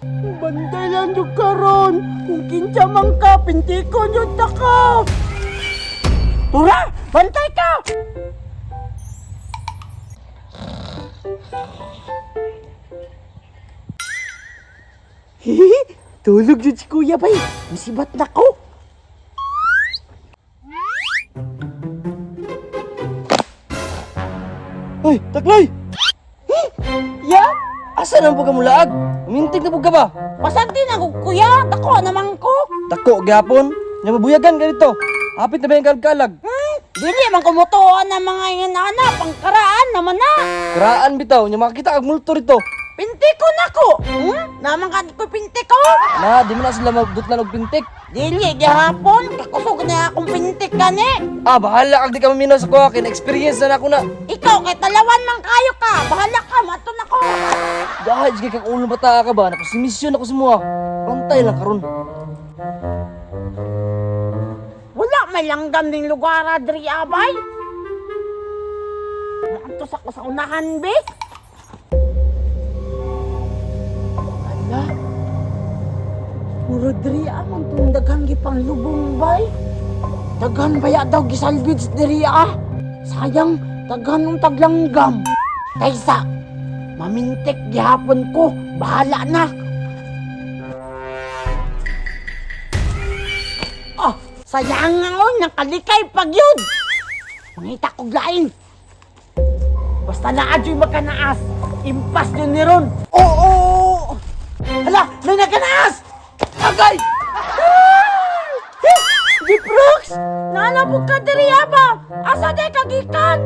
Bantay lang yung karon. Kung kinsa man ka, pintikon yung taka. Tura, bantay ka! Hihi, tulog yun si Kuya Bay. Masibat na ko. Hoy, taklay! Ya? Asa nang buka mo laag? Umintig na buka ba? Pasanti na ko, Kuya. Dako naman ko. Dako, gihapon. Nababuyagan ka dito. Hapit na ba yung kalkalag? Dili man kumutuan ng mga inana. Pangkaraan naman na. Kuraan bitaw, niya makakita kag multo rito. Pinti ko na ko. Naman ka ko pinti ko. Na, di mo na sila magdutlan og pintik. Dili, gihapon. Kakusog na akong pintik ka ni. Ah, bahala kag di ka maminaw sa kuha. Kina-experience na ako na. Ikaw, kay talawan man kayo ka. Bahala ka, mato na ko. Dahil sige kang ulo bata ka ba? Nakasimisyon ako sa mga. Bantay lang karon. Wala may langgam ning lugar, Adri Abay. Maantos ako sa unahan, be. Ala. Puro diri amang tong daghang gipang lubong bay. Daghan baya daw gisalvage diri Sayang, daghan ng taglanggam. Kaysa mamintik gihapon ko, bahala na. Oh, sayang nga nakalikay pag yun. Mangita kog lain. Basta na adyo'y magkanaas. Impas yun ni Ron. Oo! Hala, may nagkanaas! Agay! Jiprox! Nalabog ka diri ba? Asa day kagikan?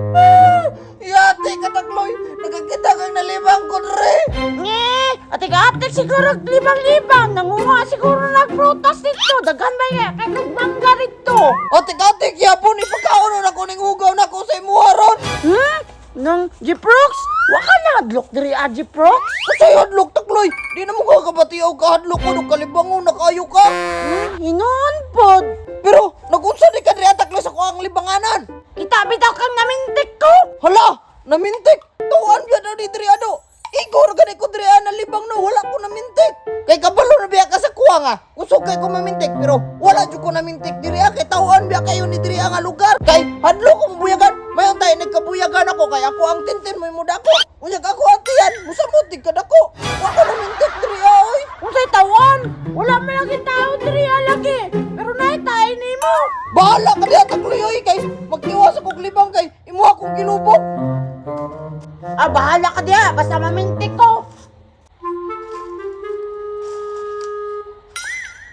Yate ka takloy. Nakakita kang nalibang ko dre. Nge! Atik-atik siguro libang-libang. Nanguha siguro nagprutas dito. Daghan ba yan? Kay nagbangga rito. Atik-atik yapon ipagkaon na ko ning hugaw na ko sa imuha ron. Nang Jiprox? Waka na hadlok diri Jiprox? Kasi hadlok takloy. Di na mo kakabatiyaw ka hadlok ko nung kalibangon na kayo ka. Hinon pod. Pero nagunsa di ka diri takloy sa kuang libanganan. Kita bitaw kang namintik ko. Hala, namintik. Tuwan biya daw di diri ano. Igor gani ko diri ana libang no wala ko namintik. Kay kabalo na biya ka sa kuha nga. Usog kay ko mamintik pero wala jud ko namintik diri kay tawhan biya kayo ni diri nga lugar. Kay hadlo ko mabuyagan. Mayon tay nagkabuyagan ako kay ako ang tintin mo dako. Unya ako atiyan, musamot di ka dako. Wa ko namintik diri oy. Unsay tawon? Wala man lagi tao diri lagi. Pero nay tay nimo. Bahala ka diha takloy oy kay magtiwas ako libang kay imuha kong ginubok. Bahala ka diya. Basta mamintik ko.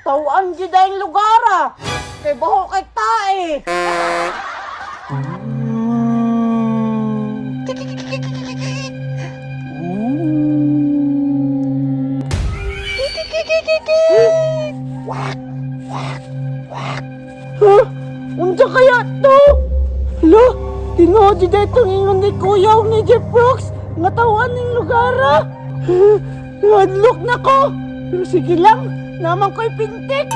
Tawaan dyan dahil lugar Kay baho kay tae. Wak, wak, wak. Unsa kaya to? Hala, tingo di daytong ingon ni Kuya ni Jiprox. Nga tawaan ning lugar Hadlok na ko. Pero sige lang, naman ko'y pintik.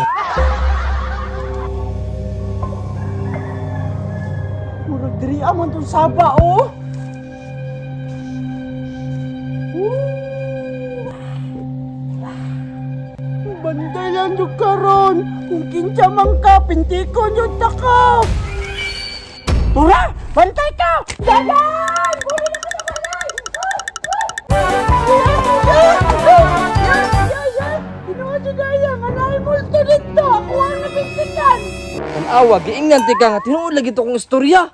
Murag diri amon tong saba Bantay lang yung karon. Kung kinsa man ka, pintikon yung taka. Tura! Bantay ka! Dadan! Buli na ka na balay! Tinood yung daya nga naimulto dito. Ako ang napintikan. Ang awa, giingnan ti ka nga tinuod lagi to kong istorya.